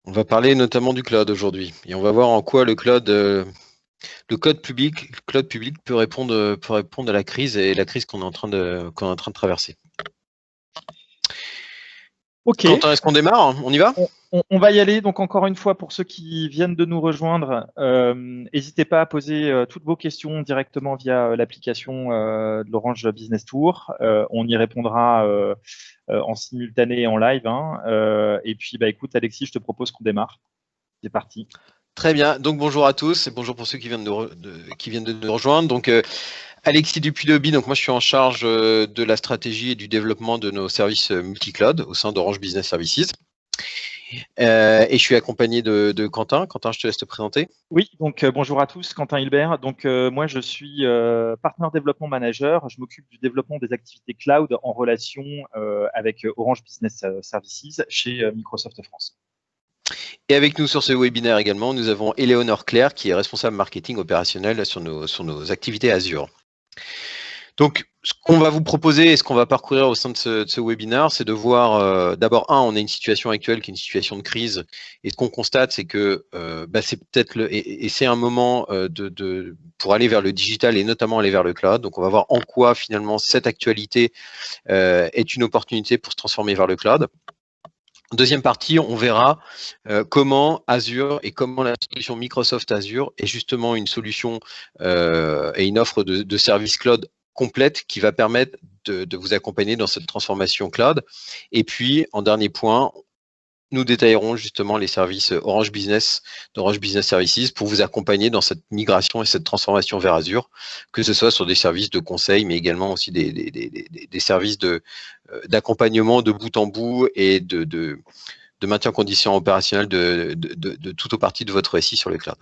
On va parler notamment du cloud aujourd'hui et on va voir en quoi le cloud public peut répondre à la crise et la crise qu'on est en train de traverser. Ok. Quentin, est-ce qu'on démarre? On y va? On va y aller. Donc, encore une fois, pour ceux qui viennent de nous rejoindre, n'hésitez pas à poser toutes vos questions directement via l'application de l'Orange Business Tour. On y répondra en simultané et en live. Et puis, écoute, Alexis, je te propose qu'on démarre. C'est parti. Très bien. Donc, bonjour à tous et bonjour pour ceux qui viennent de nous rejoindre. Donc, Alexis Dupuis-Deby, donc moi je suis en charge de la stratégie et du développement de nos services multi-cloud au sein d'Orange Business Services. Et je suis accompagné de Quentin. Quentin, je te laisse te présenter. Oui, donc bonjour à tous, Quentin Hilbert. Donc moi je suis Partner Développement Manager. Je m'occupe du développement des activités cloud en relation avec Orange Business Services chez Microsoft France. Et avec nous sur ce webinaire également, nous avons Éléonore Claire qui est responsable marketing opérationnel sur nos activités Azure. Donc, ce qu'on va vous proposer et ce qu'on va parcourir au sein de ce webinaire, c'est de voir d'abord, on a une situation actuelle qui est une situation de crise. Et ce qu'on constate, c'est que c'est peut-être c'est un moment pour aller vers le digital et notamment aller vers le cloud. Donc, on va voir en quoi finalement cette actualité est une opportunité pour se transformer vers le cloud. Deuxième partie, on verra comment Azure et comment la solution Microsoft Azure est justement une solution et une offre de services cloud complète qui va permettre de vous accompagner dans cette transformation cloud. Et puis, en dernier point, nous détaillerons justement les services Orange Business d'Orange Business Services pour vous accompagner dans cette migration et cette transformation vers Azure, que ce soit sur des services de conseil, mais également aussi des services d'accompagnement de bout en bout et de maintien en condition opérationnelle de toute ou partie de votre SI sur le cloud.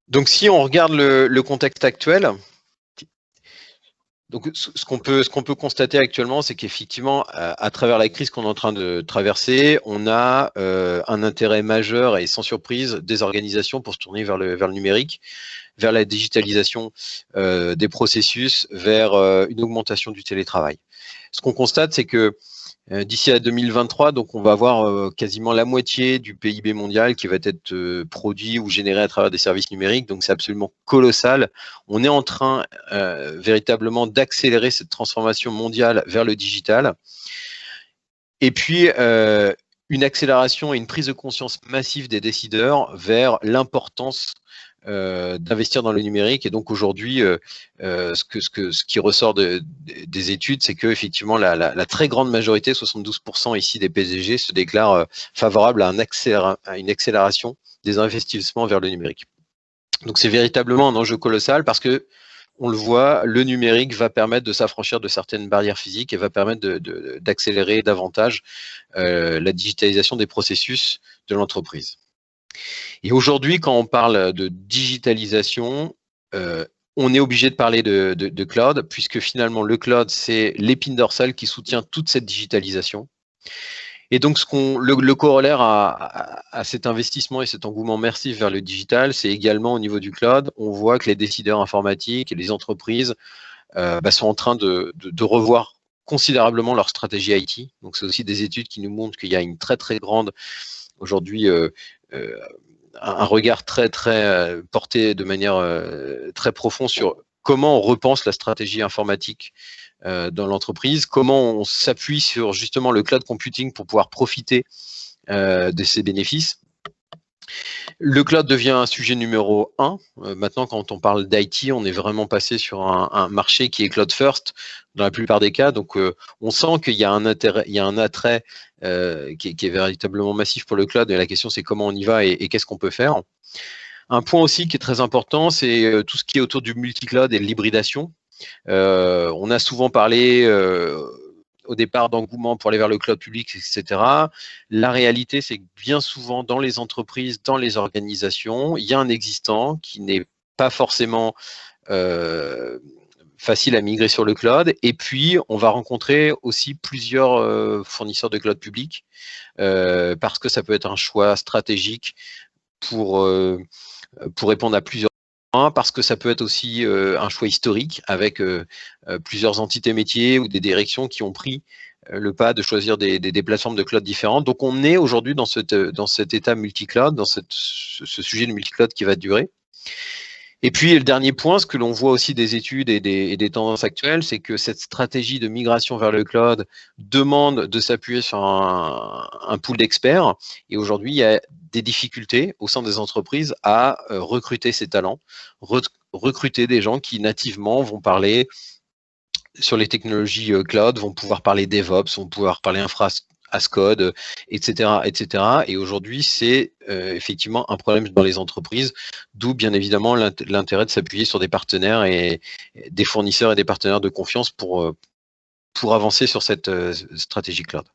Donc, si on regarde le contexte actuel, donc, ce qu'on peut constater actuellement, c'est qu'effectivement, à travers la crise qu'on est en train de traverser, on a un intérêt majeur et sans surprise des organisations pour se tourner vers le numérique, vers la digitalisation des processus, vers une augmentation du télétravail. Ce qu'on constate, c'est que d'ici à 2023, donc on va avoir quasiment la moitié du PIB mondial qui va être produit ou généré à travers des services numériques. Donc c'est absolument colossal. On est en train véritablement d'accélérer cette transformation mondiale vers le digital. Et puis une accélération et une prise de conscience massive des décideurs vers l'importance d'investir dans le numérique. Et donc aujourd'hui, ce qui ressort des études, c'est que effectivement la très grande majorité, 72% ici des PDG, se déclarent favorables à une accélération des investissements vers le numérique. Donc c'est véritablement un enjeu colossal parce que on le voit, le numérique va permettre de s'affranchir de certaines barrières physiques et va permettre d'accélérer davantage la digitalisation des processus de l'entreprise. Et aujourd'hui, quand on parle de digitalisation, on est obligé de parler de cloud, puisque finalement, le cloud, c'est l'épine dorsale qui soutient toute cette digitalisation. Et donc, le corollaire à cet investissement et cet engouement massif vers le digital, c'est également au niveau du cloud, on voit que les décideurs informatiques et les entreprises sont en train de revoir considérablement leur stratégie IT. Donc, c'est aussi des études qui nous montrent qu'il y a une très, très grande, aujourd'hui, un regard très porté de manière très profonde sur comment on repense la stratégie informatique dans l'entreprise, comment on s'appuie sur justement le cloud computing pour pouvoir profiter de ses bénéfices. Le cloud devient un sujet numéro 1. Maintenant, quand on parle d'IT, on est vraiment passé sur un marché qui est cloud first dans la plupart des cas. Donc, on sent qu'il y a un intérêt, il y a un attrait qui est véritablement massif pour le cloud. Et la question, c'est comment on y va et qu'est-ce qu'on peut faire. Un point aussi qui est très important, c'est tout ce qui est autour du multi-cloud et de l'hybridation. On a souvent parlé au départ d'engouement pour aller vers le cloud public, etc. La réalité, c'est que bien souvent, dans les entreprises, dans les organisations, il y a un existant qui n'est pas forcément facile à migrer sur le cloud. Et puis, on va rencontrer aussi plusieurs fournisseurs de cloud public parce que ça peut être un choix stratégique pour répondre à plusieurs points, parce que ça peut être aussi un choix historique avec plusieurs entités métiers ou des directions qui ont pris le pas de choisir des plateformes de cloud différentes. Donc, on est aujourd'hui dans cet état multi-cloud, dans ce sujet de multi-cloud qui va durer. Et puis, le dernier point, ce que l'on voit aussi des études et des tendances actuelles, c'est que cette stratégie de migration vers le cloud demande de s'appuyer sur un pool d'experts. Et aujourd'hui, il y a des difficultés au sein des entreprises à recruter ces talents, recruter des gens qui nativement vont parler sur les technologies cloud, vont pouvoir parler DevOps, vont pouvoir parler as code, etc., etc. Et aujourd'hui, c'est effectivement un problème dans les entreprises, d'où bien évidemment l'intérêt de s'appuyer sur des partenaires et des fournisseurs et des partenaires de confiance pour avancer sur cette stratégie cloud.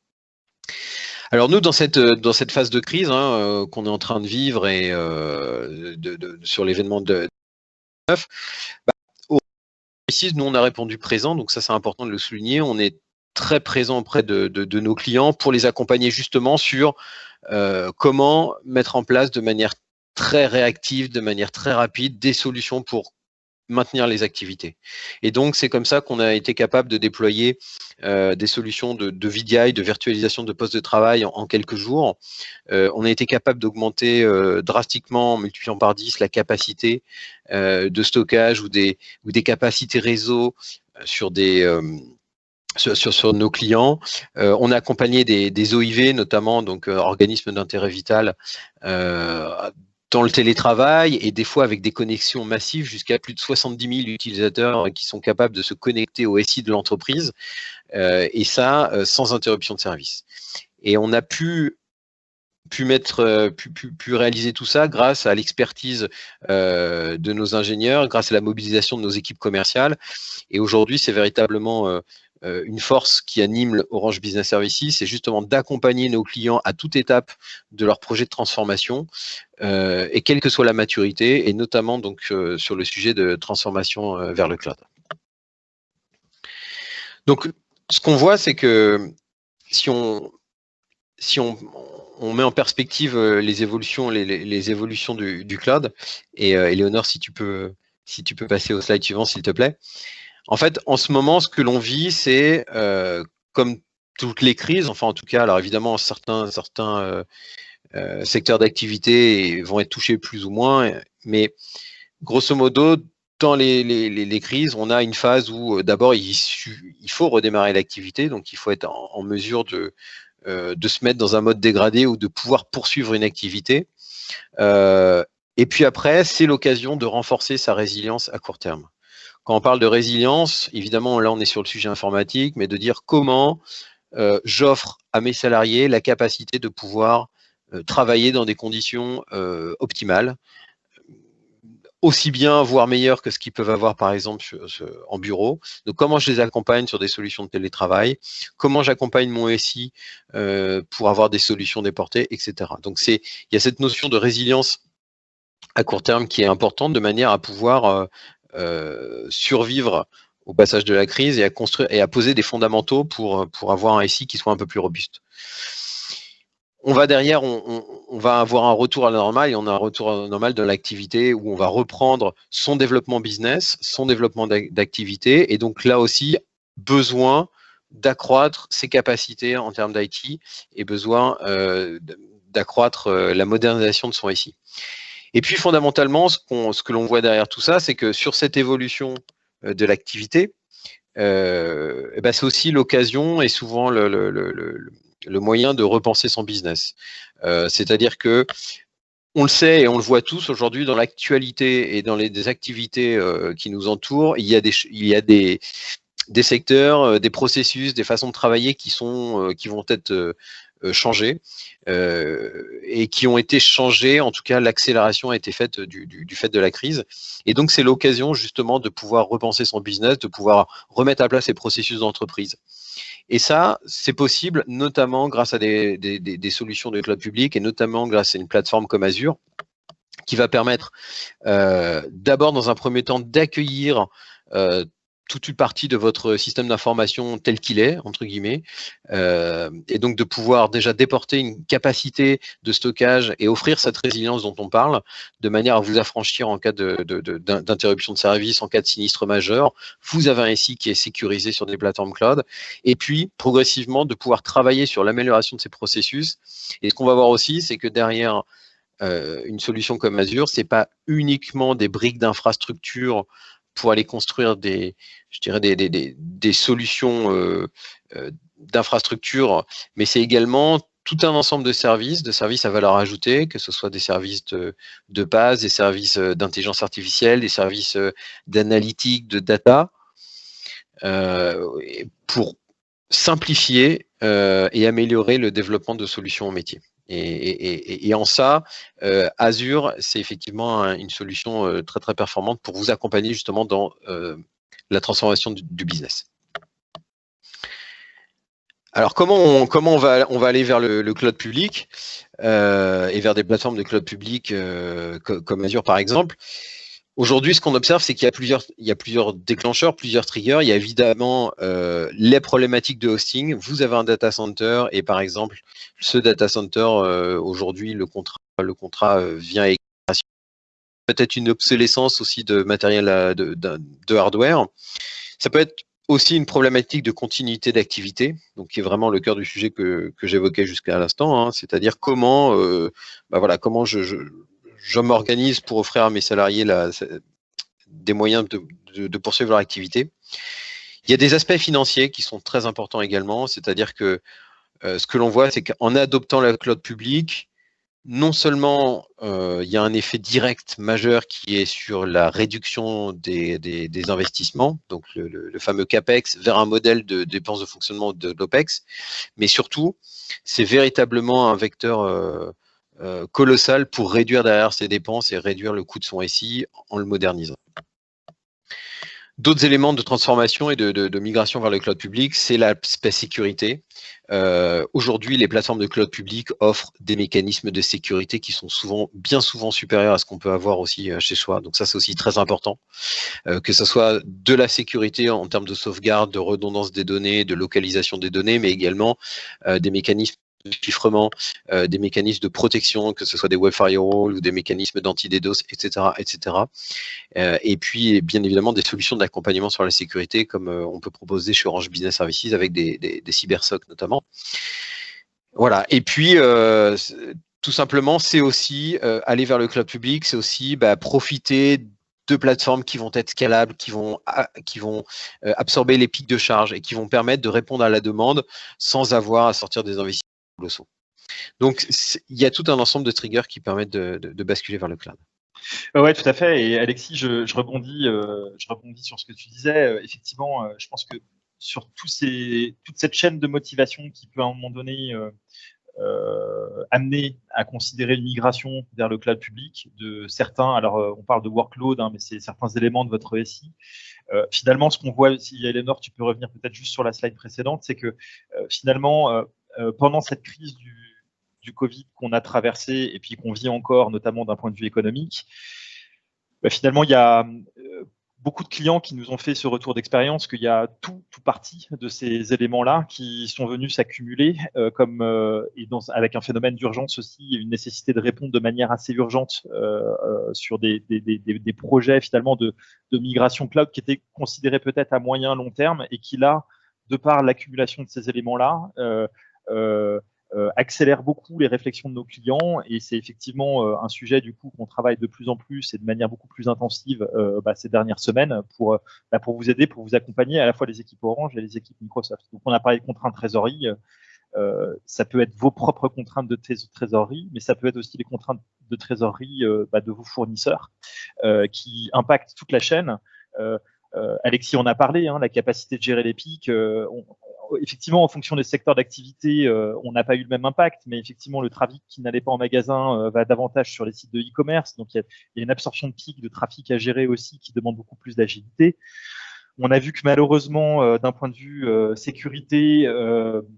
Alors nous, dans cette phase de crise qu'on est en train de vivre et sur l'événement de 9, ici, nous, on a répondu présent, donc ça, c'est important de le souligner. On est très présent auprès de nos clients pour les accompagner justement sur comment mettre en place de manière très réactive, de manière très rapide, des solutions pour maintenir les activités. Et donc, c'est comme ça qu'on a été capable de déployer des solutions de VDI, de virtualisation de postes de travail en quelques jours. On a été capable d'augmenter drastiquement, en multipliant par 10, la capacité de stockage ou des capacités réseau sur sur nos clients. On a accompagné des OIV, notamment donc organismes d'intérêt vital, dans le télétravail et des fois avec des connexions massives jusqu'à plus de 70 000 utilisateurs qui sont capables de se connecter au SI de l'entreprise et ça sans interruption de service. Et on a pu réaliser tout ça grâce à l'expertise de nos ingénieurs, grâce à la mobilisation de nos équipes commerciales. Et aujourd'hui, c'est véritablement une force qui anime Orange Business Services, c'est justement d'accompagner nos clients à toute étape de leur projet de transformation et quelle que soit la maturité, et notamment donc sur le sujet de transformation vers le cloud. Donc, ce qu'on voit, c'est que si on met en perspective les évolutions du cloud, et Léonore, si tu peux passer au slide suivant, s'il te plaît. En fait, en ce moment, ce que l'on vit, c'est comme toutes les crises, enfin en tout cas, alors évidemment, certains secteurs d'activité vont être touchés plus ou moins, mais grosso modo, dans les crises, on a une phase où d'abord il faut redémarrer l'activité, donc il faut être en mesure de se mettre dans un mode dégradé ou de pouvoir poursuivre une activité. Et puis après, c'est l'occasion de renforcer sa résilience à court terme. Quand on parle de résilience, évidemment, là, on est sur le sujet informatique, mais de dire comment j'offre à mes salariés la capacité de pouvoir travailler dans des conditions optimales, aussi bien, voire meilleures que ce qu'ils peuvent avoir, par exemple, en bureau. Donc, comment je les accompagne sur des solutions de télétravail, comment j'accompagne mon SI pour avoir des solutions déportées, etc. Donc, il y a cette notion de résilience à court terme qui est importante, de manière à pouvoir survivre au passage de la crise et à construire et à poser des fondamentaux pour avoir un SI qui soit un peu plus robuste. On va derrière, on va avoir un retour à la normale, et on a un retour à la normale de l'activité où on va reprendre son développement business, son développement d'activité, et donc là aussi, besoin d'accroître ses capacités en termes d'IT et besoin d'accroître la modernisation de son SI. Et puis fondamentalement, ce que l'on voit derrière tout ça, c'est que sur cette évolution de l'activité, c'est aussi l'occasion et souvent le moyen de repenser son business. C'est-à-dire que on le sait et on le voit tous aujourd'hui dans l'actualité et dans des activités qui nous entourent, il y a des secteurs, des processus, des façons de travailler qui vont être changés et qui ont été changés. En tout cas, l'accélération a été faite du fait de la crise. Et donc, c'est l'occasion justement de pouvoir repenser son business, de pouvoir remettre à plat ses processus d'entreprise. Et ça, c'est possible notamment grâce à des solutions de cloud public et notamment grâce à une plateforme comme Azure qui va permettre d'abord, dans un premier temps, d'accueillir toute une partie de votre système d'information tel qu'il est, entre guillemets, et donc de pouvoir déjà déporter une capacité de stockage et offrir cette résilience dont on parle, de manière à vous affranchir en cas d'interruption de service, en cas de sinistre majeur. Vous avez un SI qui est sécurisé sur des plateformes cloud, et puis progressivement de pouvoir travailler sur l'amélioration de ces processus. Et ce qu'on va voir aussi, c'est que derrière une solution comme Azure, c'est pas uniquement des briques d'infrastructure pour aller construire des solutions d'infrastructure, mais c'est également tout un ensemble de services à valeur ajoutée, que ce soit des services de base, des services d'intelligence artificielle, des services d'analytique, de data, pour simplifier et améliorer le développement de solutions au métier. Et en ça, Azure, c'est effectivement une solution très très performante pour vous accompagner justement dans la transformation du business. Alors comment on va aller vers le cloud public et vers des plateformes de cloud public comme Azure par exemple? Aujourd'hui, ce qu'on observe, c'est qu'il y a plusieurs déclencheurs, plusieurs triggers. Il y a évidemment les problématiques de hosting. Vous avez un data center et par exemple, ce data center, aujourd'hui, le contrat vient avec peut-être une obsolescence aussi de matériel de hardware. Ça peut être aussi une problématique de continuité d'activité, donc qui est vraiment le cœur du sujet que j'évoquais jusqu'à l'instant, hein, c'est-à-dire comment, comment je m'organise pour offrir à mes salariés des moyens de poursuivre leur activité. Il y a des aspects financiers qui sont très importants également, c'est-à-dire que ce que l'on voit, c'est qu'en adoptant le cloud public, non seulement il y a un effet direct majeur qui est sur la réduction des investissements, donc le fameux CAPEX, vers un modèle de dépenses de fonctionnement de l'OPEX, mais surtout, c'est véritablement un vecteur colossal pour réduire derrière ses dépenses et réduire le coût de son SI en le modernisant. D'autres éléments de transformation et de migration vers le cloud public, c'est l'aspect sécurité. Aujourd'hui, les plateformes de cloud public offrent des mécanismes de sécurité qui sont bien souvent supérieurs à ce qu'on peut avoir aussi chez soi. Donc ça, c'est aussi très important. Que ce soit de la sécurité en termes de sauvegarde, de redondance des données, de localisation des données, mais également des mécanismes de chiffrement, des mécanismes de protection, que ce soit des web firewalls ou des mécanismes d'anti-DDoS, etc., etc. Et puis, bien évidemment, des solutions d'accompagnement sur la sécurité, comme on peut proposer chez Orange Business Services avec des cybersocs notamment. Voilà. Et puis, tout simplement, c'est aussi aller vers le cloud public, c'est aussi profiter de plateformes qui vont être scalables, qui vont absorber les pics de charge et qui vont permettre de répondre à la demande sans avoir à sortir des investissements colossaux. Donc, il y a tout un ensemble de triggers qui permettent de basculer vers le cloud. Oui, tout à fait. Et Alexis, je rebondis sur ce que tu disais. Effectivement, je pense que sur toute cette chaîne de motivation qui peut à un moment donné amener à considérer une migration vers le cloud public de certains, alors on parle de workload, hein, mais c'est certains éléments de votre SI. Finalement, ce qu'on voit, si Eleanor, tu peux revenir peut-être juste sur la slide précédente, c'est que finalement, pendant cette crise du Covid qu'on a traversée et puis qu'on vit encore, notamment d'un point de vue économique, finalement, il y a beaucoup de clients qui nous ont fait ce retour d'expérience qu'il y a tout partie de ces éléments-là qui sont venus s'accumuler avec un phénomène d'urgence aussi, une nécessité de répondre de manière assez urgente sur des projets finalement de migration cloud qui étaient considérés peut-être à moyen long terme et qui là, de par l'accumulation de ces éléments-là, accélère beaucoup les réflexions de nos clients et c'est effectivement un sujet du coup qu'on travaille de plus en plus et de manière beaucoup plus intensive ces dernières semaines pour vous aider, pour vous accompagner à la fois les équipes Orange et les équipes Microsoft. Donc on a parlé de contraintes trésorerie, ça peut être vos propres contraintes de trésorerie, mais ça peut être aussi les contraintes de trésorerie de vos fournisseurs qui impactent toute la chaîne. Alexis en a parlé, hein, la capacité de gérer les pics. Effectivement, en fonction des secteurs d'activité, on n'a pas eu le même impact, mais effectivement, le trafic qui n'allait pas en magasin va davantage sur les sites de e-commerce. Donc, il y a une absorption de pics de trafic à gérer aussi qui demande beaucoup plus d'agilité. On a vu que malheureusement, d'un point de vue sécurité,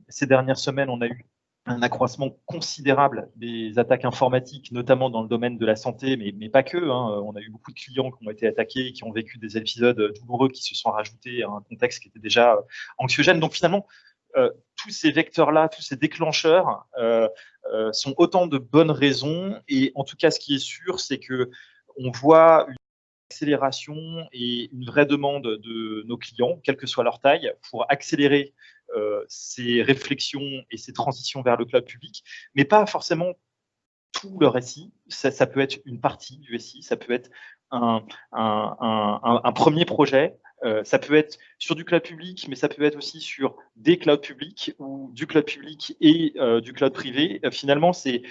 ces dernières semaines, on a eu un accroissement considérable des attaques informatiques, notamment dans le domaine de la santé, mais pas que. On a eu beaucoup de clients qui ont été attaqués, qui ont vécu des épisodes douloureux qui se sont rajoutés à un contexte qui était déjà anxiogène. Donc finalement, tous ces vecteurs-là, tous ces déclencheurs sont autant de bonnes raisons. Et en tout cas, ce qui est sûr, c'est que on voit une accélération et une vraie demande de nos clients, quelle que soit leur taille, pour accélérer ces réflexions et ces transitions vers le cloud public, mais pas forcément tout le SI. Ça peut être une partie du SI, ça peut être un premier projet. Ça peut être sur du cloud public, mais ça peut être aussi sur des clouds publics ou du cloud public et du cloud privé. Finalement, c'est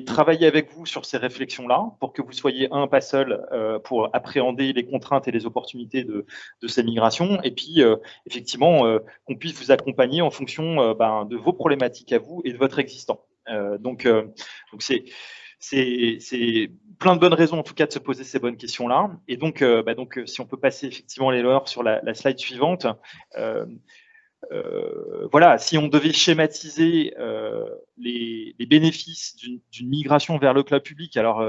travailler avec vous sur ces réflexions-là pour que vous soyez pas seul pour appréhender les contraintes et les opportunités de ces migrations. Et puis, effectivement, qu'on puisse vous accompagner en fonction de vos problématiques à vous et de votre existant. Donc c'est plein de bonnes raisons, en tout cas, de se poser ces bonnes questions-là. Et donc, si on peut passer effectivement les leurs sur la slide suivante, voilà, si on devait schématiser les bénéfices d'une migration vers le cloud public, alors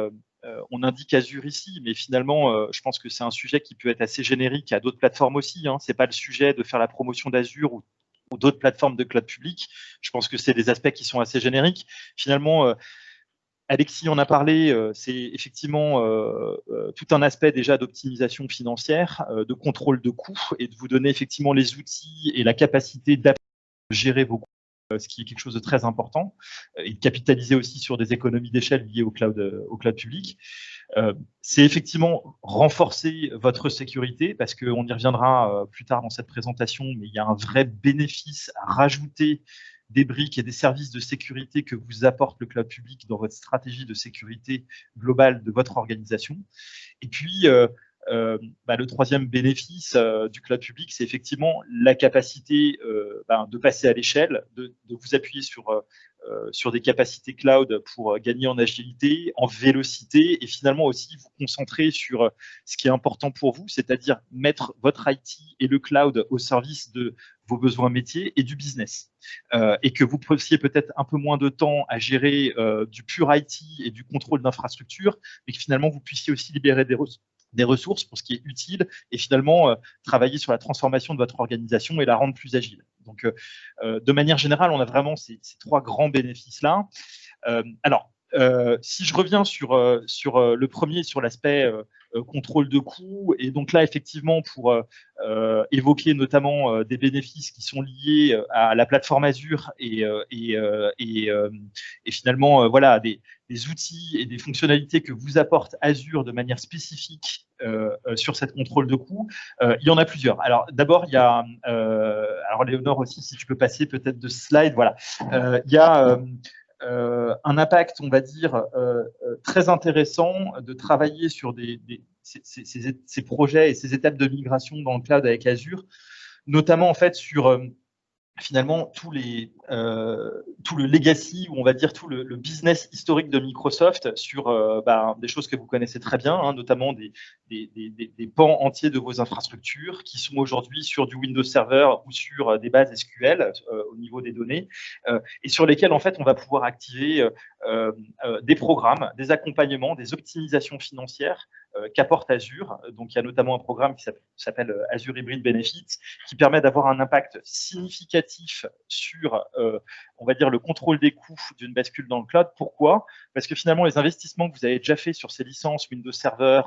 on indique Azure ici, mais finalement, je pense que c'est un sujet qui peut être assez générique à d'autres plateformes aussi. C'est pas le sujet de faire la promotion d'Azure ou d'autres plateformes de cloud public. Je pense que c'est des aspects qui sont assez génériques. Finalement, Alexis en a parlé, c'est effectivement tout un aspect déjà d'optimisation financière, de contrôle de coûts et de vous donner effectivement les outils et la capacité de gérer vos coûts, ce qui est quelque chose de très important, et de capitaliser aussi sur des économies d'échelle liées au cloud public. C'est effectivement renforcer votre sécurité, parce qu'on y reviendra plus tard dans cette présentation, mais il y a un vrai bénéfice à rajouter des briques et des services de sécurité que vous apporte le cloud public dans votre stratégie de sécurité globale de votre organisation. Et puis, le troisième bénéfice du cloud public, c'est effectivement la capacité de passer à l'échelle, de vous appuyer sur des capacités cloud pour gagner en agilité, en vélocité, et finalement aussi vous concentrer sur ce qui est important pour vous, c'est-à-dire mettre votre IT et le cloud au service de vos besoins métiers et du business. Et que vous passiez peut-être un peu moins de temps à gérer du pur IT et du contrôle d'infrastructure, mais que finalement vous puissiez aussi libérer des ressources pour ce qui est utile et finalement travailler sur la transformation de votre organisation et la rendre plus agile. Donc, de manière générale, on a vraiment ces trois grands bénéfices-là. Si je reviens sur le premier, sur l'aspect contrôle de coûts, et donc là, effectivement, pour évoquer notamment des bénéfices qui sont liés à la plateforme Azure et finalement, voilà, des outils et des fonctionnalités que vous apporte Azure de manière spécifique sur cette contrôle de coûts, il y en a plusieurs. Alors, d'abord, il y a, alors Léonore aussi, si tu peux passer peut-être de slide, voilà, il y a un impact, on va dire, très intéressant de travailler sur ces projets et ces étapes de migration dans le cloud avec Azure, notamment en fait sur finalement tout le legacy, ou on va dire tout le business historique de Microsoft sur des choses que vous connaissez très bien, notamment des pans entiers de vos infrastructures qui sont aujourd'hui sur du Windows Server ou sur des bases SQL au niveau des données, et sur lesquelles en fait on va pouvoir activer des programmes, des accompagnements, des optimisations financières qu'apporte Azure. Donc il y a notamment un programme qui s'appelle Azure Hybrid Benefits, qui permet d'avoir un impact significatif sur, on va dire, le contrôle des coûts d'une bascule dans le cloud. Pourquoi? Parce que finalement, les investissements que vous avez déjà fait sur ces licences Windows Server,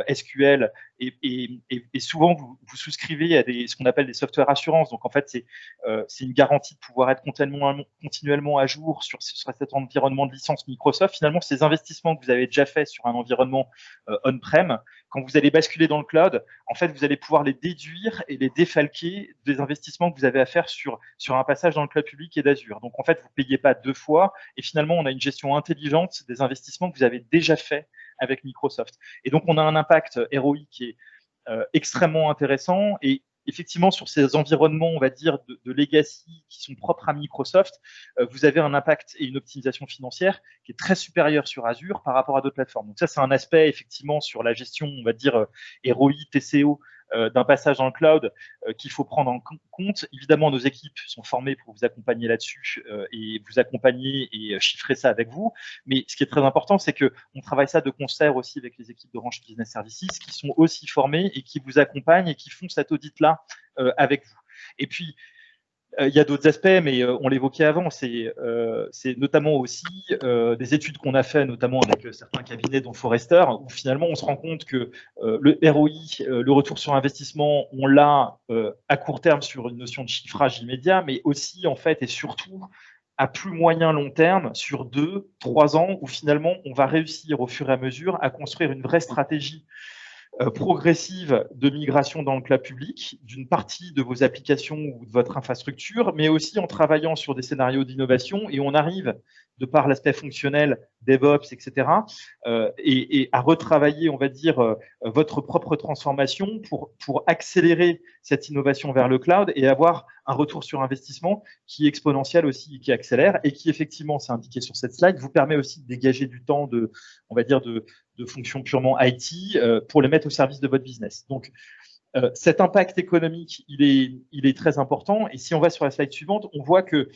SQL, et souvent vous souscrivez à ce qu'on appelle des software assurances. Donc en fait, c'est une garantie de pouvoir être continuellement à jour sur cet environnement de licence Microsoft. Finalement, ces investissements que vous avez déjà fait sur un environnement on-prem, quand vous allez basculer dans le cloud, en fait, vous allez pouvoir les déduire et les défalquer des investissements que vous avez à faire sur un passage dans le cloud public et d'Azure. Donc, en fait, vous ne payez pas deux fois, et finalement, on a une gestion intelligente des investissements que vous avez déjà fait avec Microsoft. Et donc, on a un impact ROI qui est extrêmement intéressant, et effectivement, sur ces environnements, on va dire, de legacy qui sont propres à Microsoft, vous avez un impact et une optimisation financière qui est très supérieure sur Azure par rapport à d'autres plateformes. Donc ça, c'est un aspect, effectivement, sur la gestion, on va dire, ROI, TCO d'un passage dans le cloud qu'il faut prendre en compte. Évidemment, nos équipes sont formées pour vous accompagner là-dessus et vous accompagner et chiffrer ça avec vous. Mais ce qui est très important, c'est qu'on travaille ça de concert aussi avec les équipes d'Orange Business Services qui sont aussi formées et qui vous accompagnent et qui font cet audit-là avec vous. Et puis, il y a d'autres aspects, mais on l'évoquait avant, c'est notamment aussi des études qu'on a fait, notamment avec certains cabinets dont Forrester, où finalement on se rend compte que le ROI, le retour sur investissement, on l'a à court terme sur une notion de chiffrage immédiat, mais aussi en fait et surtout à plus moyen long terme, sur 2, 3 ans, où finalement on va réussir au fur et à mesure à construire une vraie stratégie progressive de migration dans le cloud public d'une partie de vos applications ou de votre infrastructure, mais aussi en travaillant sur des scénarios d'innovation et on arrive, de par l'aspect fonctionnel, DevOps, etc., et à retravailler, on va dire, votre propre transformation pour accélérer cette innovation vers le cloud et avoir un retour sur investissement qui est exponentiel aussi, qui accélère et qui, effectivement, c'est indiqué sur cette slide, vous permet aussi de dégager du temps de, on va dire, de fonctions purement IT pour les mettre au service de votre business. Donc, cet impact économique, il est très important. Et si on va sur la slide suivante, on voit que,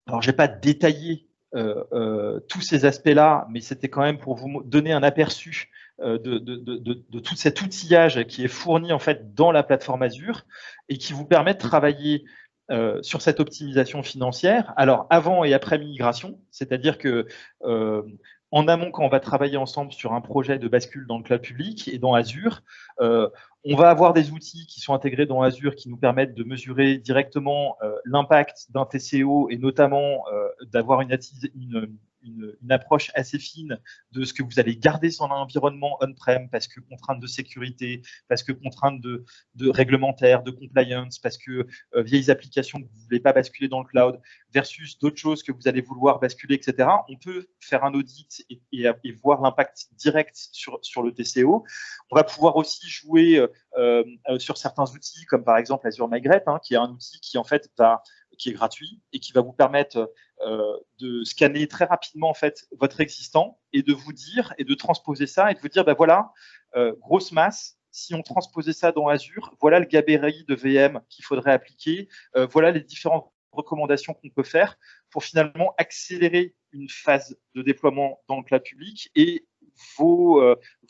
alors je n'ai pas détaillé tous ces aspects-là, mais c'était quand même pour vous donner un aperçu de tout cet outillage qui est fourni en fait dans la plateforme Azure et qui vous permet de travailler sur cette optimisation financière. Alors avant et après migration, c'est-à-dire que en amont, quand on va travailler ensemble sur un projet de bascule dans le cloud public et dans Azure, on va avoir des outils qui sont intégrés dans Azure qui nous permettent de mesurer directement l'impact d'un TCO et notamment d'avoir une approche assez fine de ce que vous allez garder sur un environnement on-prem parce que contraintes de sécurité, parce que contraintes de réglementaires, de compliance, parce que vieilles applications que vous ne voulez pas basculer dans le cloud versus d'autres choses que vous allez vouloir basculer, etc. On peut faire un audit et voir l'impact direct sur le TCO. On va pouvoir aussi jouer sur certains outils comme par exemple Azure Migrate, qui est un outil qui en fait qui est gratuit et qui va vous permettre de scanner très rapidement en fait votre existant et de vous dire et de transposer ça et de vous dire ben voilà, grosse masse, si on transposait ça dans Azure, voilà le gabarit de VM qu'il faudrait appliquer, voilà les différentes recommandations qu'on peut faire pour finalement accélérer une phase de déploiement dans le cloud public et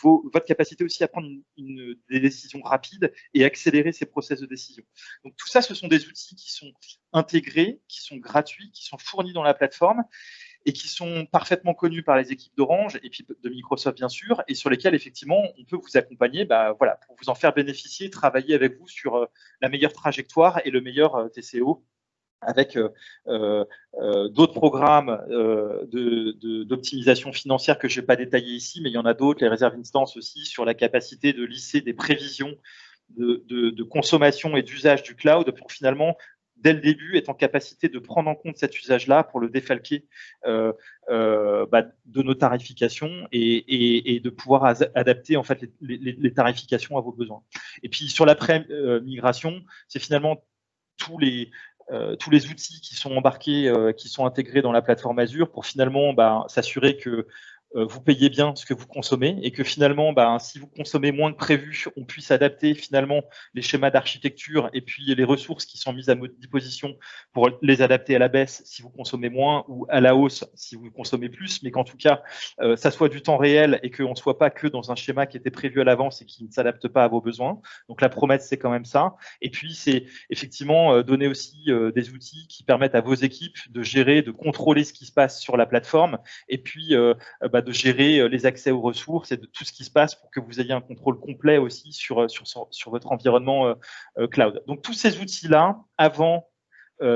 votre capacité aussi à prendre des décisions rapides et accélérer ces process de décision. Donc tout ça, ce sont des outils qui sont intégrés, qui sont gratuits, qui sont fournis dans la plateforme et qui sont parfaitement connus par les équipes d'Orange et puis de Microsoft bien sûr, et sur lesquels effectivement on peut vous accompagner voilà, pour vous en faire bénéficier, travailler avec vous sur la meilleure trajectoire et le meilleur TCO avec d'autres programmes d'optimisation financière que je ne vais pas détailler ici, mais il y en a d'autres, les réserves instances aussi, sur la capacité de lisser des prévisions de consommation et d'usage du cloud pour finalement, dès le début, être en capacité de prendre en compte cet usage-là pour le défalquer de nos tarifications et de pouvoir adapter en fait les tarifications à vos besoins. Et puis sur l'après-migration, c'est finalement tous les outils qui sont embarqués, qui sont intégrés dans la plateforme Azure pour finalement s'assurer que vous payez bien ce que vous consommez et que finalement, si vous consommez moins que prévu, on puisse adapter finalement les schémas d'architecture et puis les ressources qui sont mises à disposition pour les adapter à la baisse si vous consommez moins ou à la hausse si vous consommez plus, mais qu'en tout cas, ça soit du temps réel et qu'on ne soit pas que dans un schéma qui était prévu à l'avance et qui ne s'adapte pas à vos besoins. Donc la promesse, c'est quand même ça. Et puis, c'est effectivement donner aussi des outils qui permettent à vos équipes de gérer, de contrôler ce qui se passe sur la plateforme et puis de gérer les accès aux ressources et de tout ce qui se passe pour que vous ayez un contrôle complet aussi sur votre environnement cloud. Donc tous ces outils-là, avant,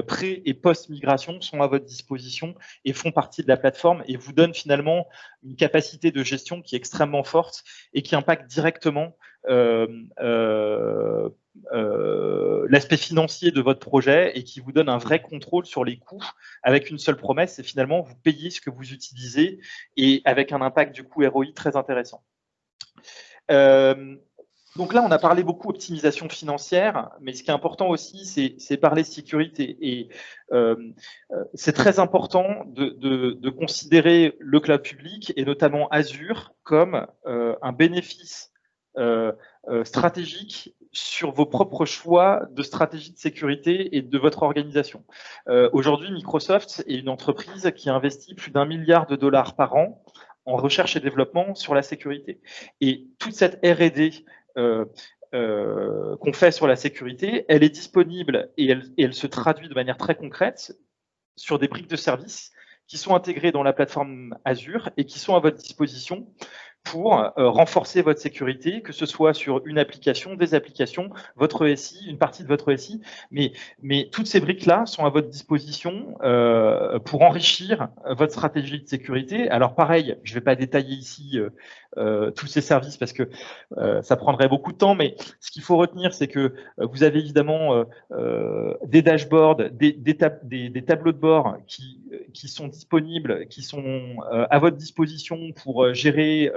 pré- et post-migration, sont à votre disposition et font partie de la plateforme et vous donnent finalement une capacité de gestion qui est extrêmement forte et qui impacte directement l'aspect financier de votre projet et qui vous donne un vrai contrôle sur les coûts avec une seule promesse, c'est finalement vous payez ce que vous utilisez et avec un impact du coût ROI très intéressant. Donc là, on a parlé beaucoup optimisation financière, mais ce qui est important aussi, c'est parler sécurité. Et c'est très important de considérer le cloud public et notamment Azure comme un bénéfice stratégique sur vos propres choix de stratégie de sécurité et de votre organisation. Aujourd'hui, Microsoft est une entreprise qui investit plus d'1 milliard de dollars par an en recherche et développement sur la sécurité. Et toute cette R&D qu'on fait sur la sécurité, elle est disponible et elle se traduit de manière très concrète sur des briques de services qui sont intégrées dans la plateforme Azure et qui sont à votre disposition pour renforcer votre sécurité, que ce soit sur une application, des applications, votre SI, une partie de votre SI, mais toutes ces briques-là sont à votre disposition pour enrichir votre stratégie de sécurité. Alors pareil, je ne vais pas détailler ici tous ces services parce que ça prendrait beaucoup de temps, mais ce qu'il faut retenir, c'est que vous avez évidemment des dashboards, des tableaux de bord qui sont disponibles, qui sont à votre disposition pour gérer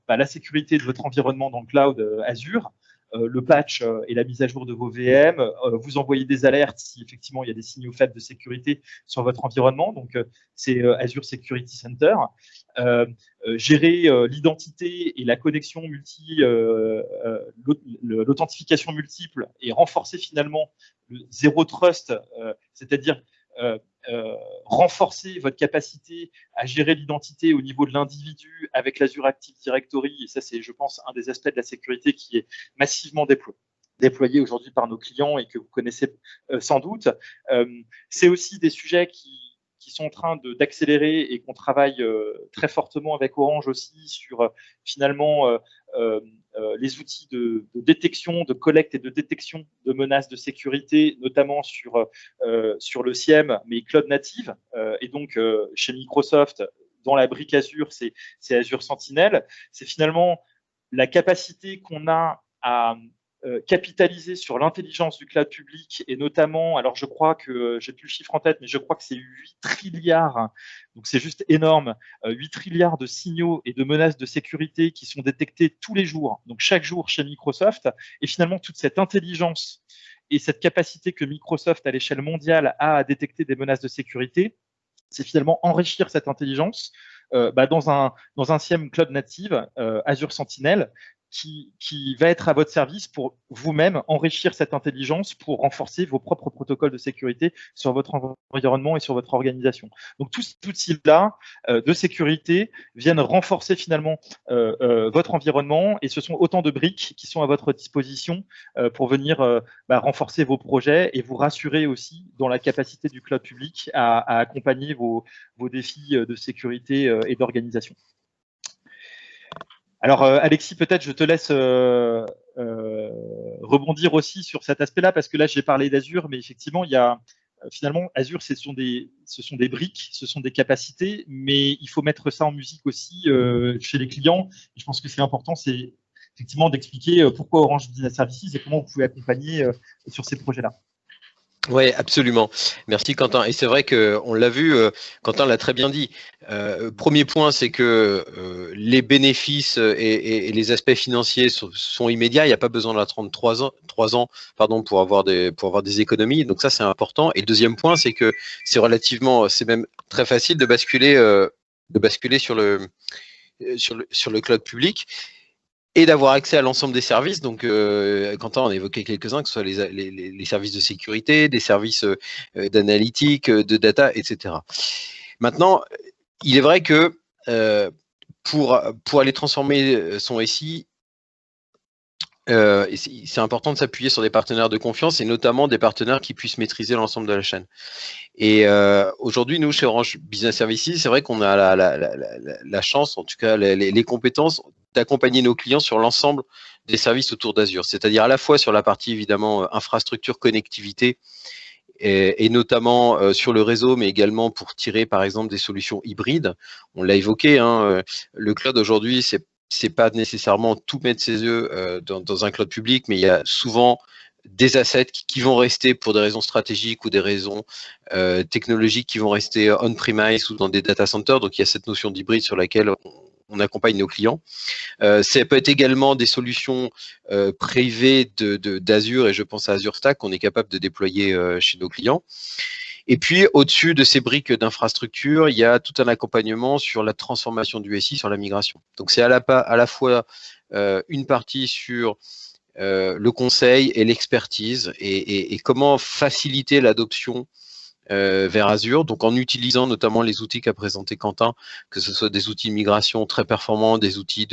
la sécurité de votre environnement dans le cloud Azure, le patch et la mise à jour de vos VM, vous envoyez des alertes si effectivement il y a des signaux faibles de sécurité sur votre environnement, donc c'est Azure Security Center. Gérer l'identité et la connexion l'authentification multiple et renforcer finalement le zéro trust, c'est-à-dire renforcer votre capacité à gérer l'identité au niveau de l'individu avec l'Azure Active Directory. Et ça, c'est, je pense, un des aspects de la sécurité qui est massivement déployé aujourd'hui par nos clients et que vous connaissez sans doute. C'est aussi des sujets qui sont en train d'accélérer et qu'on travaille très fortement avec Orange aussi sur finalement les outils de détection, de collecte et de détection de menaces de sécurité, notamment sur le SIEM, mais cloud native. Et donc, chez Microsoft, dans la brique Azure, c'est Azure Sentinel. C'est finalement la capacité qu'on a à capitaliser sur l'intelligence du cloud public et notamment, alors je crois que, j'ai plus le chiffre en tête, mais je crois que c'est 8 trilliards, donc c'est juste énorme, 8 trilliards de signaux et de menaces de sécurité qui sont détectés tous les jours, donc chaque jour chez Microsoft, et finalement toute cette intelligence et cette capacité que Microsoft à l'échelle mondiale a à détecter des menaces de sécurité, c'est finalement enrichir cette intelligence dans un SIEM cloud native, Azure Sentinel, qui va être à votre service pour vous-même enrichir cette intelligence pour renforcer vos propres protocoles de sécurité sur votre environnement et sur votre organisation. Donc, tous ces outils-là de sécurité viennent renforcer finalement votre environnement et ce sont autant de briques qui sont à votre disposition pour venir renforcer vos projets et vous rassurer aussi dans la capacité du cloud public à accompagner vos défis de sécurité et d'organisation. Alors, Alexis, peut-être je te laisse rebondir aussi sur cet aspect-là, parce que là, j'ai parlé d'Azure, mais effectivement, il y a finalement, Azure, ce sont des briques, ce sont des capacités, mais il faut mettre ça en musique aussi chez les clients. Et je pense que c'est important, c'est effectivement d'expliquer pourquoi Orange Business Services et comment vous pouvez accompagner sur ces projets-là. Oui, absolument. Merci Quentin. Et c'est vrai qu'on l'a vu, Quentin l'a très bien dit. Premier point, c'est que les bénéfices et les aspects financiers sont immédiats. Il n'y a pas besoin d'attendre 3 ans pour avoir des économies. Donc ça, c'est important. Et le deuxième point, c'est que c'est même très facile de basculer sur le cloud public et d'avoir accès à l'ensemble des services. Donc, Quentin en a évoqué quelques-uns, que ce soit les services de sécurité, des services d'analytique, de data, etc. Maintenant, il est vrai que pour aller transformer son SI, c'est important de s'appuyer sur des partenaires de confiance et notamment des partenaires qui puissent maîtriser l'ensemble de la chaîne. Et aujourd'hui, nous, chez Orange Business Services, c'est vrai qu'on a la chance, en tout cas les compétences, d'accompagner nos clients sur l'ensemble des services autour d'Azure, c'est-à-dire à la fois sur la partie évidemment infrastructure, connectivité, et notamment sur le réseau, mais également pour tirer par exemple des solutions hybrides. On l'a évoqué, hein, le cloud aujourd'hui, c'est pas nécessairement tout mettre ses œufs dans un cloud public, mais il y a souvent des assets qui vont rester pour des raisons stratégiques ou des raisons technologiques qui vont rester on-premise ou dans des data centers. Donc, il y a cette notion d'hybride sur laquelle on accompagne nos clients. Ça peut être également des solutions privées d'Azure, et je pense à Azure Stack qu'on est capable de déployer chez nos clients. Et puis, au-dessus de ces briques d'infrastructure, il y a tout un accompagnement sur la transformation du SI, sur la migration. Donc, c'est à la fois une partie sur le conseil et l'expertise et comment faciliter l'adoption vers Azure, donc en utilisant notamment les outils qu'a présenté Quentin, que ce soit des outils de migration très performants, des outils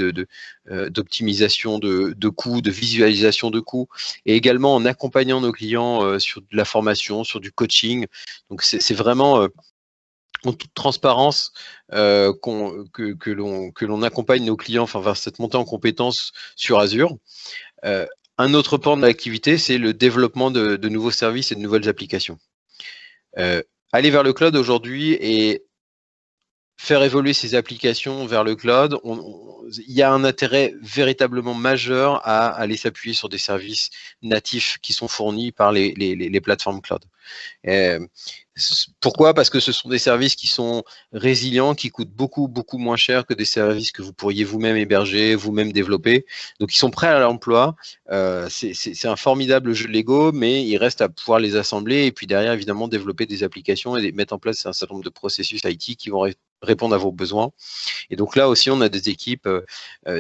d'optimisation de coûts, de visualisation de coûts, et également en accompagnant nos clients sur de la formation, sur du coaching. Donc c'est vraiment en toute transparence que l'on accompagne nos clients vers cette montée en compétences sur Azure. Un autre pan de l'activité, c'est le développement de nouveaux services et de nouvelles applications. Aller vers le cloud aujourd'hui et faire évoluer ces applications vers le cloud, il y a un intérêt véritablement majeur à aller s'appuyer sur des services natifs qui sont fournis par les plateformes cloud. Pourquoi? Parce que ce sont des services qui sont résilients, qui coûtent beaucoup moins cher que des services que vous pourriez vous-même héberger, vous-même développer. Donc, ils sont prêts à l'emploi. C'est un formidable jeu de Lego, mais il reste à pouvoir les assembler et puis derrière, évidemment, développer des applications et mettre en place un certain nombre de processus IT qui vont répondre à vos besoins. Et donc là aussi, on a des équipes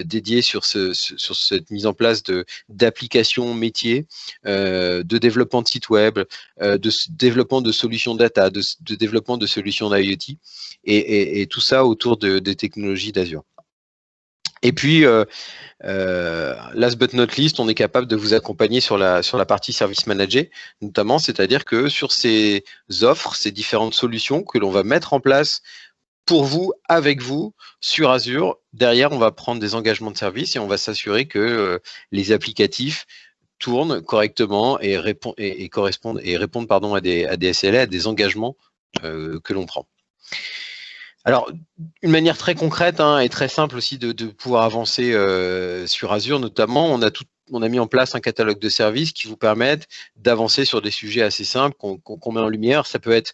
dédiées sur cette mise en place d'applications métiers, de développement de sites web, de développement de solutions data, de développement de solutions d'IoT, et tout ça autour des technologies d'Azure. Et puis, last but not least, on est capable de vous accompagner sur la partie service manager, notamment, c'est-à-dire que sur ces offres, ces différentes solutions que l'on va mettre en place pour vous, avec vous, sur Azure, derrière, on va prendre des engagements de service et on va s'assurer que les applicatifs tournent correctement et répondent à des SLA, à des engagements que l'on prend. Alors, une manière très concrète et très simple aussi de pouvoir avancer sur Azure, notamment, on a mis en place un catalogue de services qui vous permettent d'avancer sur des sujets assez simples qu'on met en lumière. Ça peut être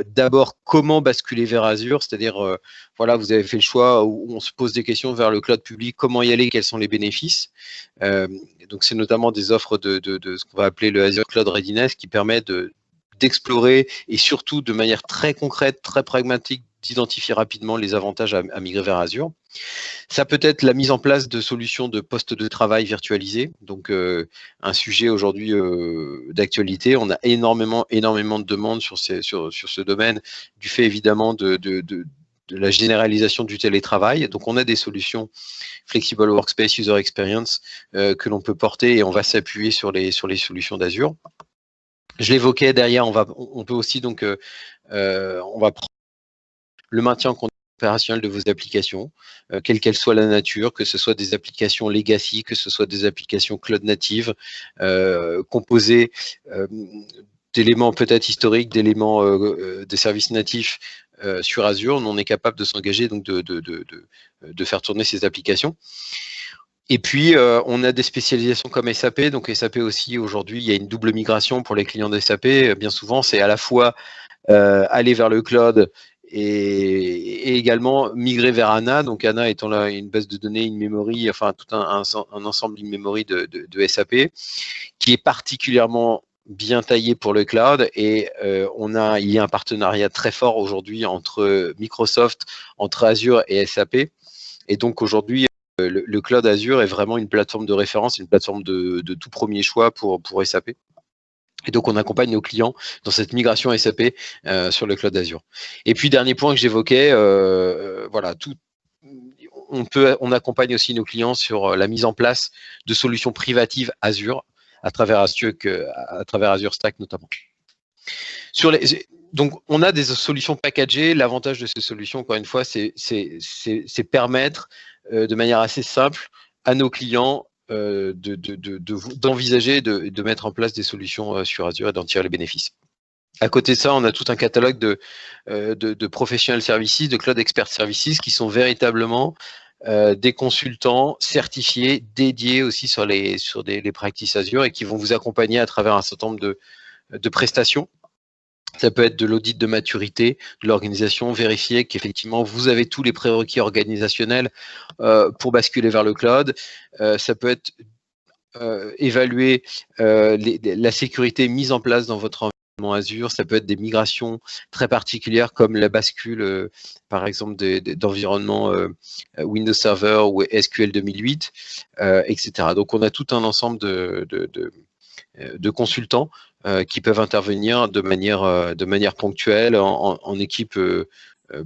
d'abord comment basculer vers Azure, c'est-à-dire, voilà, vous avez fait le choix où on se pose des questions vers le cloud public, comment y aller, quels sont les bénéfices. Donc, c'est notamment des offres de ce qu'on va appeler le Azure Cloud Readiness qui permet d'explorer et surtout de manière très concrète, très pragmatique, d'identifier rapidement les avantages à migrer vers Azure. Ça peut être la mise en place de solutions de postes de travail virtualisés, donc un sujet aujourd'hui d'actualité. On a énormément de demandes sur ce domaine, du fait évidemment de la généralisation du télétravail. Donc on a des solutions Flexible Workspace User Experience que l'on peut porter et on va s'appuyer sur les solutions d'Azure. Je l'évoquais, derrière, on peut aussi donc on va prendre le maintien en condition opérationnelle de vos applications, quelle qu'elle soit la nature, que ce soit des applications legacy, que ce soit des applications cloud natives, composées d'éléments peut-être historiques, d'éléments des services natifs sur Azure. On est capable de s'engager donc de faire tourner ces applications. Et puis, on a des spécialisations comme SAP. Donc, SAP aussi, aujourd'hui, il y a une double migration pour les clients de SAP. Bien souvent, c'est à la fois aller vers le cloud et également migrer vers ANA. Donc, ANA étant là une base de données, une memory, enfin, tout un ensemble d'une memory de SAP qui est particulièrement bien taillé pour le cloud. Et il y a un partenariat très fort aujourd'hui entre Microsoft, entre Azure et SAP. Et donc, aujourd'hui, le cloud Azure est vraiment une plateforme de référence, une plateforme de tout premier choix pour SAP. Et donc, on accompagne nos clients dans cette migration SAP sur le cloud Azure. Et puis, dernier point que j'évoquais, voilà, on accompagne aussi nos clients sur la mise en place de solutions privatives Azure à travers Azure Stack notamment. Donc, on a des solutions packagées. L'avantage de ces solutions, encore une fois, c'est permettre de manière assez simple à nos clients d'envisager de mettre en place des solutions sur Azure et d'en tirer les bénéfices. À côté de ça, on a tout un catalogue de professional services, de cloud expert services qui sont véritablement des consultants certifiés, dédiés aussi sur les practices Azure et qui vont vous accompagner à travers un certain nombre de prestations. Ça peut être de l'audit de maturité de l'organisation, vérifier qu'effectivement vous avez tous les prérequis organisationnels pour basculer vers le cloud. Ça peut être évaluer la sécurité mise en place dans votre Azure, ça peut être des migrations très particulières comme la bascule, par exemple, d'environnement Windows Server ou SQL 2008, etc. Donc, on a tout un ensemble de consultants qui peuvent intervenir de manière ponctuelle en équipe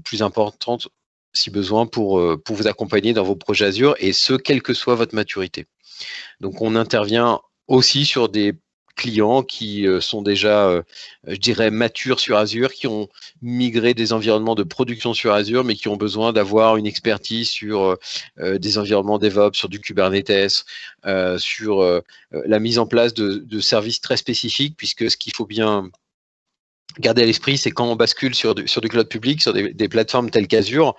plus importante si besoin pour vous accompagner dans vos projets Azure, et ce, quelle que soit votre maturité. Donc, on intervient aussi sur des clients qui sont déjà, je dirais, matures sur Azure, qui ont migré des environnements de production sur Azure, mais qui ont besoin d'avoir une expertise sur des environnements DevOps, sur du Kubernetes, sur la mise en place de services très spécifiques, puisque ce qu'il faut bien garder à l'esprit, c'est quand on bascule sur du cloud public, sur des plateformes telles qu'Azure,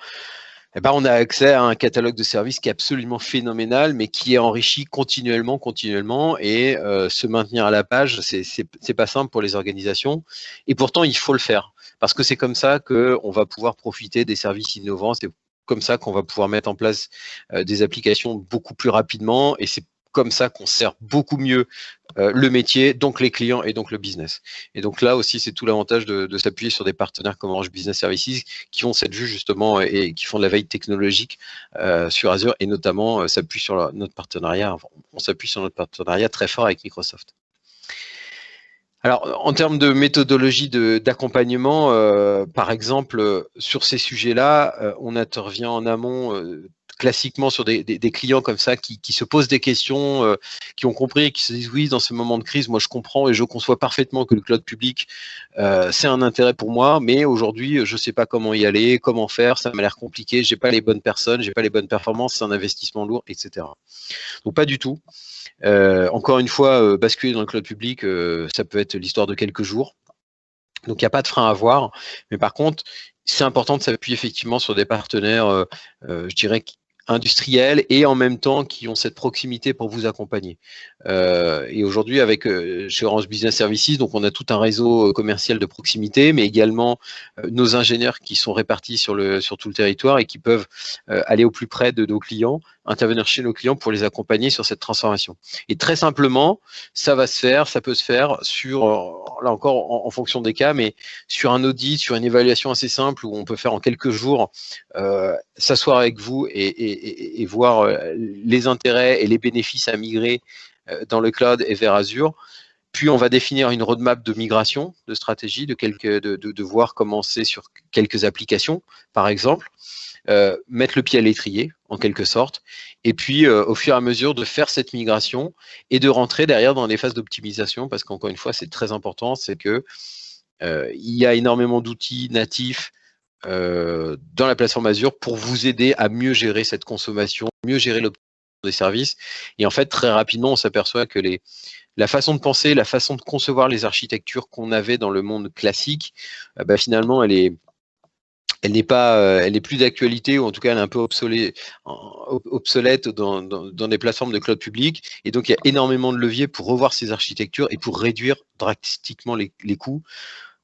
eh ben, on a accès à un catalogue de services qui est absolument phénoménal, mais qui est enrichi continuellement, et se maintenir à la page, c'est pas simple pour les organisations. Et pourtant, il faut le faire, parce que c'est comme ça qu'on va pouvoir profiter des services innovants. C'est comme ça qu'on va pouvoir mettre en place des applications beaucoup plus rapidement, et c'est comme ça qu'on sert beaucoup mieux le métier, donc les clients et donc le business. Et donc là aussi, c'est tout l'avantage de s'appuyer sur des partenaires comme Orange Business Services qui ont cette vue justement et qui font de la veille technologique sur Azure, et notamment s'appuie sur notre partenariat. Enfin, on s'appuie sur notre partenariat très fort avec Microsoft. Alors, en termes de méthodologie d'accompagnement, par exemple, sur ces sujets-là, on intervient en amont classiquement sur des clients comme ça qui se posent des questions, qui ont compris et qui se disent oui, dans ce moment de crise, moi je comprends et je conçois parfaitement que le cloud public, c'est un intérêt pour moi, mais aujourd'hui, je ne sais pas comment y aller, comment faire, ça m'a l'air compliqué, j'ai pas les bonnes personnes, j'ai pas les bonnes performances, c'est un investissement lourd, etc. Donc pas du tout. Encore une fois, basculer dans le cloud public, ça peut être l'histoire de quelques jours. Donc, il n'y a pas de frein à avoir. Mais par contre, c'est important de s'appuyer effectivement sur des partenaires, je dirais, industriels et en même temps qui ont cette proximité pour vous accompagner. Et aujourd'hui, avec chez Orange Business Services, donc on a tout un réseau commercial de proximité, mais également nos ingénieurs qui sont répartis sur tout le territoire et qui peuvent aller au plus près de nos clients, intervenir chez nos clients pour les accompagner sur cette transformation. Et très simplement, ça peut se faire sur, là encore en fonction des cas, mais sur un audit, sur une évaluation assez simple où on peut faire en quelques jours, s'asseoir avec vous et voir les intérêts et les bénéfices à migrer dans le cloud et vers Azure. Puis on va définir une roadmap de migration, de stratégie, de voir commencer sur quelques applications, par exemple. Mettre le pied à l'étrier, en quelque sorte, et puis au fur et à mesure de faire cette migration et de rentrer derrière dans les phases d'optimisation, parce qu'encore une fois, c'est très important, c'est que il y a énormément d'outils natifs dans la plateforme Azure pour vous aider à mieux gérer cette consommation, mieux gérer l'optimisation des services. Et en fait, très rapidement, on s'aperçoit que la façon de penser, la façon de concevoir les architectures qu'on avait dans le monde classique, finalement, elle n'est plus d'actualité, ou en tout cas elle est un peu obsolète dans des plateformes de cloud public. Et donc il y a énormément de leviers pour revoir ces architectures et pour réduire drastiquement les coûts,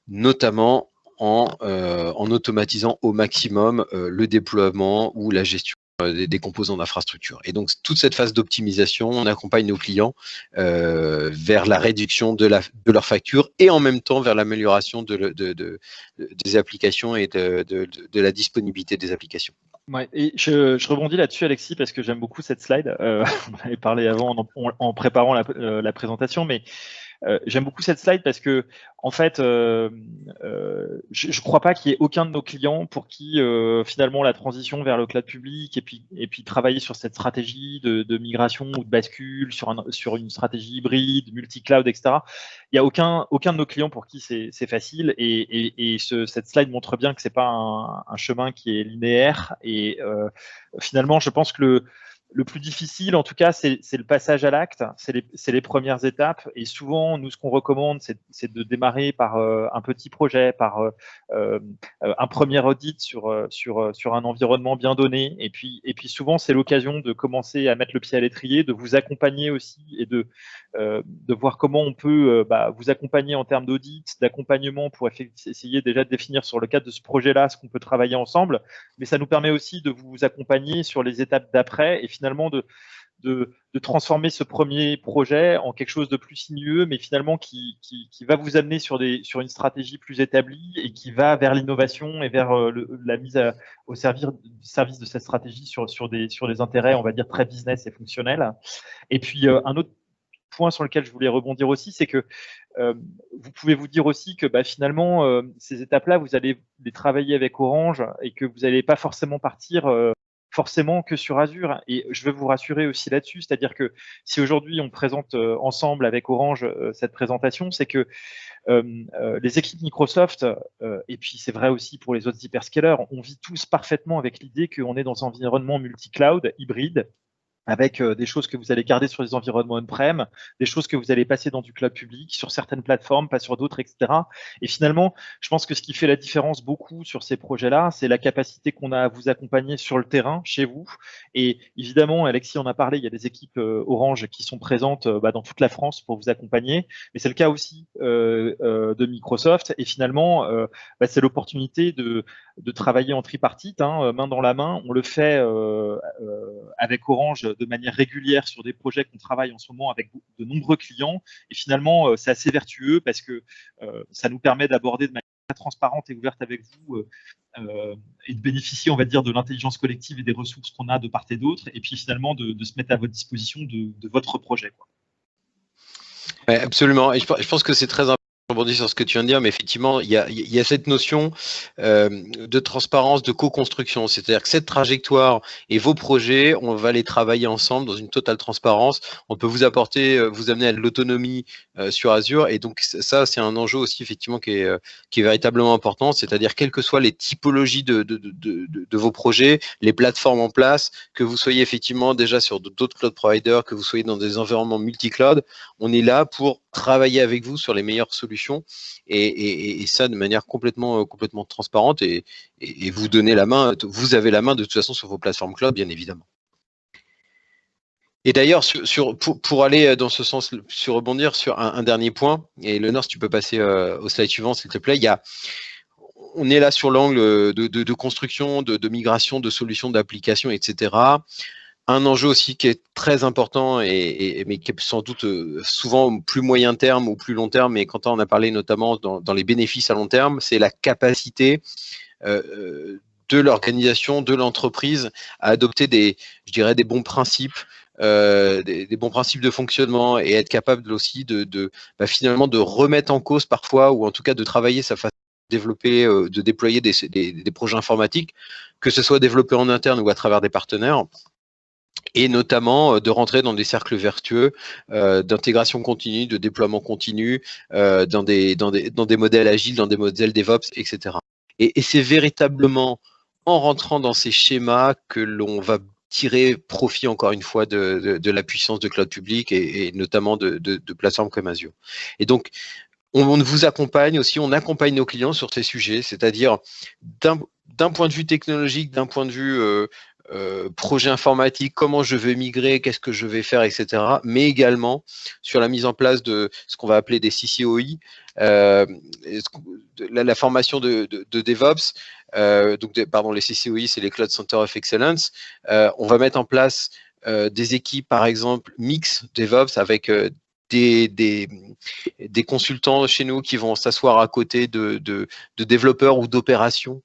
notamment en automatisant au maximum le déploiement ou la gestion des composants d'infrastructure. Et donc, toute cette phase d'optimisation, on accompagne nos clients vers la réduction de leur facture et en même temps vers l'amélioration des applications et de la disponibilité des applications. Ouais, et je rebondis là-dessus, Alexis, parce que j'aime beaucoup cette slide. On en avait parlé avant en préparant la présentation, mais j'aime beaucoup cette slide parce que, en fait, je ne crois pas qu'il y ait aucun de nos clients pour qui finalement la transition vers le cloud public et puis travailler sur cette stratégie de migration ou de bascule sur une stratégie hybride, multi-cloud, etc. Il n'y a aucun de nos clients pour qui c'est facile, et cette slide montre bien que c'est pas un chemin qui est linéaire, et finalement, je pense que le plus difficile, en tout cas, c'est le passage à l'acte, c'est les premières étapes. Et souvent, nous, ce qu'on recommande, c'est de démarrer par un petit projet, par un premier audit sur un environnement bien donné. Et puis souvent, c'est l'occasion de commencer à mettre le pied à l'étrier, de vous accompagner aussi et de voir comment on peut vous accompagner en termes d'audit, d'accompagnement pour essayer déjà de définir sur le cadre de ce projet-là ce qu'on peut travailler ensemble. Mais ça nous permet aussi de vous accompagner sur les étapes d'après et finalement de transformer ce premier projet en quelque chose de plus sinueux, mais finalement qui va vous amener sur une stratégie plus établie et qui va vers l'innovation et vers la mise au service de cette stratégie sur des intérêts, on va dire, très business et fonctionnels. Et puis, un autre point sur lequel je voulais rebondir aussi, c'est que vous pouvez vous dire aussi que finalement, ces étapes-là, vous allez les travailler avec Orange et que vous n'allez pas forcément partir forcément que sur Azure. Et je veux vous rassurer aussi là-dessus, c'est-à-dire que si aujourd'hui on présente ensemble avec Orange cette présentation, c'est que les équipes Microsoft, et puis c'est vrai aussi pour les autres hyperscalers, on vit tous parfaitement avec l'idée qu'on est dans un environnement multi-cloud, hybride, avec des choses que vous allez garder sur les environnements on-prem, des choses que vous allez passer dans du cloud public, sur certaines plateformes, pas sur d'autres, etc. Et finalement, je pense que ce qui fait la différence beaucoup sur ces projets-là, c'est la capacité qu'on a à vous accompagner sur le terrain, chez vous. Et évidemment, Alexis en a parlé, il y a des équipes Orange qui sont présentes dans toute la France pour vous accompagner, mais c'est le cas aussi de Microsoft. Et finalement, c'est l'opportunité de travailler en tripartite, main dans la main. On le fait avec Orange de manière régulière sur des projets qu'on travaille en ce moment avec de nombreux clients. Et finalement, c'est assez vertueux parce que ça nous permet d'aborder de manière très transparente et ouverte avec vous et de bénéficier, on va dire, de l'intelligence collective et des ressources qu'on a de part et d'autre. Et puis finalement, de se mettre à votre disposition de votre projet, quoi. Ouais, absolument. Et je pense que c'est très important. Je rebondis sur ce que tu viens de dire, mais effectivement, il y a cette notion de transparence, de co-construction. C'est-à-dire que cette trajectoire et vos projets, on va les travailler ensemble dans une totale transparence. On peut vous apporter, vous amener à de l'autonomie sur Azure. Et donc, ça, c'est un enjeu aussi, effectivement, qui est véritablement important. C'est-à-dire, quelles que soient les typologies de vos projets, les plateformes en place, que vous soyez effectivement déjà sur d'autres cloud providers, que vous soyez dans des environnements multi-cloud, on est là pour travailler avec vous sur les meilleures solutions et ça de manière complètement transparente et vous donnez la main, vous avez la main de toute façon sur vos plateformes cloud, bien évidemment. Et d'ailleurs, pour aller dans ce sens, sur rebondir sur un dernier point, et Léonore, si tu peux passer au slide suivant, s'il te plaît, on est là sur l'angle de construction, de migration, de solutions, d'applications, etc. Un enjeu aussi qui est très important, mais qui est sans doute souvent plus moyen terme ou plus long terme, mais quand on a parlé notamment dans les bénéfices à long terme, c'est la capacité de l'organisation, de l'entreprise à adopter des bons principes, des bons principes de fonctionnement et être capable aussi finalement de remettre en cause parfois, ou en tout cas de travailler sa façon de développer, de déployer des projets informatiques, que ce soit développé en interne ou à travers des partenaires, et notamment de rentrer dans des cercles vertueux d'intégration continue, de déploiement continu, dans des modèles agiles, dans des modèles DevOps, etc. Et c'est véritablement en rentrant dans ces schémas que l'on va tirer profit, encore une fois, de la puissance de cloud public et notamment de plateformes comme Azure. Et donc, on vous accompagne aussi, on accompagne nos clients sur ces sujets, c'est-à-dire d'un point de vue technologique, d'un point de vue projet informatique, comment je vais migrer, qu'est-ce que je vais faire, etc. Mais également sur la mise en place de ce qu'on va appeler des CCOI, la formation de DevOps, les CCOI, c'est les Cloud Center of Excellence. On va mettre en place des équipes, par exemple, mix DevOps avec des consultants chez nous qui vont s'asseoir à côté de développeurs ou d'opérations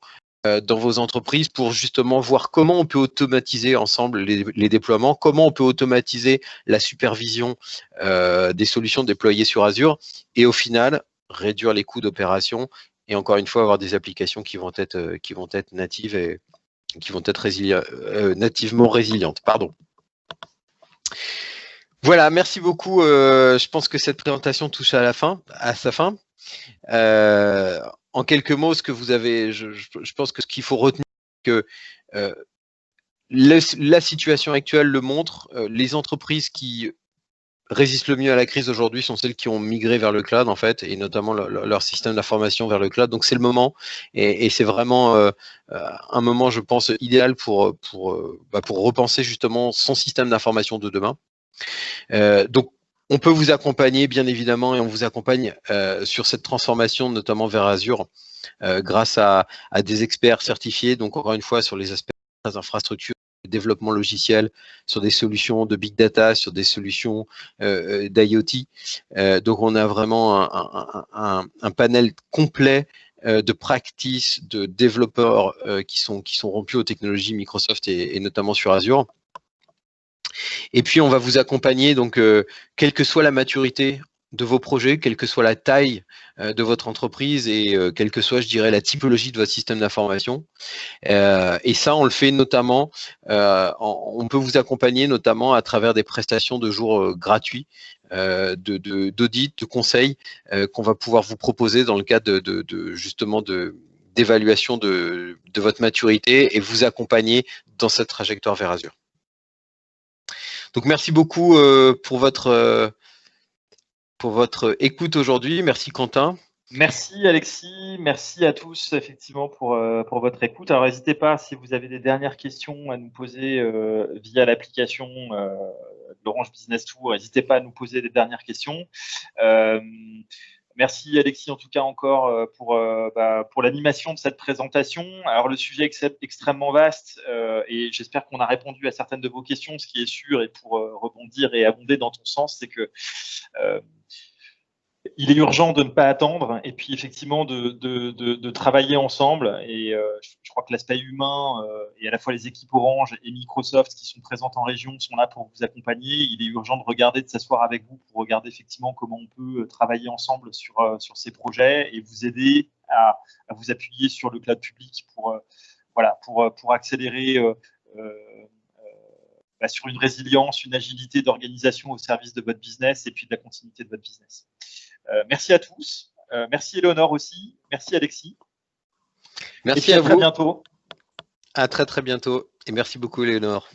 dans vos entreprises pour justement voir comment on peut automatiser ensemble les déploiements, comment on peut automatiser la supervision des solutions déployées sur Azure et au final réduire les coûts d'opération et encore une fois avoir des applications qui vont être natives et qui vont être nativement résilientes. Pardon. Voilà, merci beaucoup. Je pense que cette présentation touche à sa fin. En quelques mots, ce que vous avez, je pense que ce qu'il faut retenir, c'est que la situation actuelle le montre. Les entreprises qui résistent le mieux à la crise aujourd'hui sont celles qui ont migré vers le cloud, en fait, et notamment leur système d'information vers le cloud. Donc c'est le moment, et c'est vraiment un moment, je pense, idéal pour repenser justement son système d'information de demain. Donc on peut vous accompagner, bien évidemment, et on vous accompagne sur cette transformation, notamment vers Azure, grâce à des experts certifiés, donc encore une fois, sur les aspects des infrastructures, développement logiciel, sur des solutions de big data, sur des solutions d'IoT. Donc, on a vraiment un panel complet de practice, de développeurs qui sont rompus aux technologies Microsoft et notamment sur Azure. Et puis, on va vous accompagner, donc, quelle que soit la maturité de vos projets, quelle que soit la taille de votre entreprise et quelle que soit, je dirais, la typologie de votre système d'information. Et ça, on le fait notamment, on peut vous accompagner notamment à travers des prestations de jours gratuits, d'audit, de conseils qu'on va pouvoir vous proposer dans le cadre justement d'évaluation de votre maturité et vous accompagner dans cette trajectoire vers Azure. Donc, merci beaucoup pour votre écoute aujourd'hui. Merci Quentin. Merci Alexis, merci à tous effectivement pour votre écoute. Alors n'hésitez pas, si vous avez des dernières questions à nous poser via l'application de l'Orange Business Tour, n'hésitez pas à nous poser des dernières questions. Merci Alexis en tout cas encore pour l'animation de cette présentation. Alors le sujet est extrêmement vaste et j'espère qu'on a répondu à certaines de vos questions. Ce qui est sûr, et pour rebondir et abonder dans ton sens, c'est que il est urgent de ne pas attendre et puis effectivement de travailler ensemble. Et je crois que l'aspect humain et à la fois les équipes Orange et Microsoft qui sont présentes en région sont là pour vous accompagner. Il est urgent de regarder, de s'asseoir avec vous pour regarder effectivement comment on peut travailler ensemble sur ces projets et vous aider à vous appuyer sur le cloud public pour accélérer sur une résilience, une agilité d'organisation au service de votre business et puis de la continuité de votre business. Merci à tous. Merci Éléonore aussi. Merci Alexis. Merci à vous. très bientôt. À très bientôt. Et merci beaucoup Éléonore.